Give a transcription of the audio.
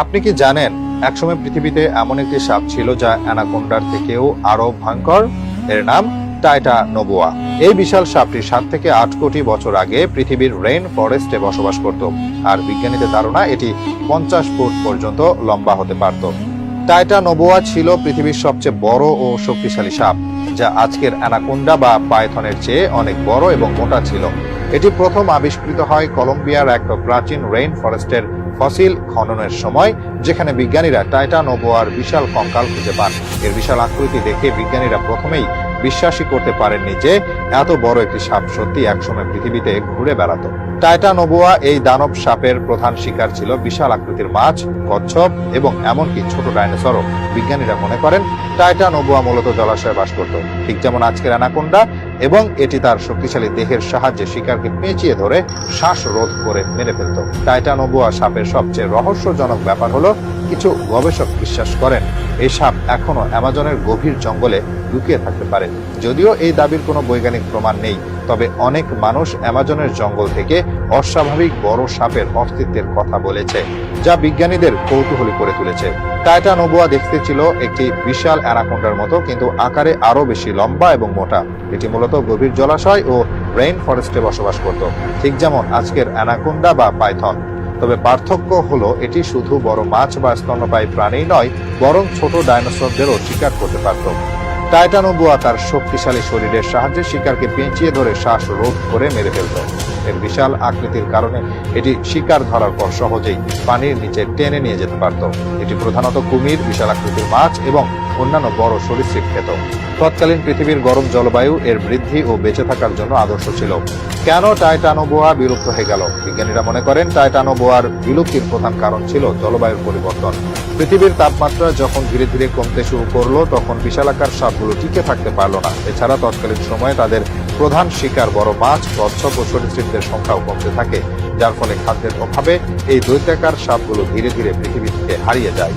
আপনি কি জানেন একসময় পৃথিবীতে এমন একটি সাপ ছিল যা অ্যানাকোন্ডার থেকেও আরো ভয়ঙ্কর? এর নাম টাইটানোবোয়া। এই বিশাল সাপটি 7 থেকে 8 কোটি বছর আগে পৃথিবীর রেইন ফরেস্টে বসবাস করত, আর বিজ্ঞানীদের ধারণা এটি 50 ফুট পর্যন্ত লম্বা হতে পারত। টাইটানোবোয়া ছিল পৃথিবীর সবচেয়ে বড় ও শক্তিশালী সাপ, যা আজকের অ্যানাকোন্ডা বা পাইথনের চেয়ে অনেক বড় এবং মোটা ছিল। এটি প্রথম আবিষ্কৃত হয় কলম্বিয়ার এক প্রাচীন রেইন ফরেস্টের ফসিল খননের সময়, যেখানে বিজ্ঞানীরা টাইটানোবোয়ার বিশাল কঙ্কাল খুঁজে পান। এর বিশাল আকৃতি দেখে বিজ্ঞানীরা প্রথমেই বিশ্বাসই করতে পারেননি যে এত বড় একটি সাপ সত্যি একসময় পৃথিবীতে ঘুরে বেড়াতো। টাইটানোবোয়া এই দানব সাপের প্রধান শিকার ছিল বিশাল আকৃতির মাছ, কচ্ছপ এবং এমনকি ছোট ডাইনোসরও। বিজ্ঞানীরা মনে করেন টাইটানোবোয়া মূলত জলাশয়ে বাস করত, ঠিক যেমন আজকের অ্যানাকোন্ডা, এবং এটি তার শক্তিশালী দেহের সাহায্যে শিকারকে পেঁচিয়ে ধরে শ্বাসরোধ করে মেরে ফেলত। টাইটানোবোয়া সাপের সবচেয়ে রহস্যজনক ব্যাপার হলো, কিছু গবেষক বিশ্বাস করেন এই সাপ এখনো অ্যামাজনের গভীর জঙ্গলে লুকিয়ে থাকতে পারে। যদিও এই দাবির কোনো বৈজ্ঞানিক প্রমাণ নেই, তবে অনেক মানুষ অ্যামাজনের জঙ্গল থেকে অস্বাভাবিক বড় সাপের অস্তিত্বের কথা বলেছে, যা বিজ্ঞানীদের কৌতূহলী করে তুলেছে। টাইটানোবোয়া দেখতে ছিল একটি বিশাল অ্যানাকোন্ডার মতো, কিন্তু আকারে আরো বেশি লম্বা এবং মোটা। এটি মূলত গভীর জলাশয় ও রেইন ফরেস্টে বসবাস করত, ঠিক যেমন আজকের অ্যানাকোন্ডা বা পাইথন। তবে পার্থক্য হলো, এটি শুধু বড় মাছ বা স্তন্যপায়ী প্রাণী নয়, বরং ছোট ডাইনোসরদেরও শিকার করতে পারত। টাইটানোবোয়া তার শক্তিশালী শরীরের সাহায্যে শিকারকে পেঁচিয়ে ধরে শ্বাসরোধ করে মেরে ফেলত। এর বিশাল আকৃতির কারণে এটি শিকার ধরার পর সহজেই পানির নিচে টেনে নিয়ে যেতে পারত। এটি প্রধানত কুমির, বিশাল আকৃতির মাছ এবং অন্যান্য বড় সরীসৃপ খেত। তৎকালীন পৃথিবীর গরম জলবায়ু এর বৃদ্ধি ও বেঁচে থাকার জন্য আদর্শ ছিল। কেন টাইটানোবোয়া বিলুপ্ত হয়ে গেল? বিজ্ঞানীরা মনে করেন টাইটানোবোয়ার বিলুপ্তির প্রধান কারণ ছিল জলবায়ুর পরিবর্তন। পৃথিবীর তাপমাত্রা যখন ধীরে ধীরে কমতে শুরু করলো, তখন বিশালাকার সাপগুলো টিকে থাকতে পারল না। এছাড়া তৎকালীন সময়ে তাদের প্রধান শিকার বড় মাছ, কচ্ছপ ও সরীসৃপদের সংখ্যাও কমতে থাকে, যার ফলে খাদ্যের অভাবে এই দৈত্যাকার সাপগুলো ধীরে ধীরে পৃথিবী থেকে হারিয়ে যায়।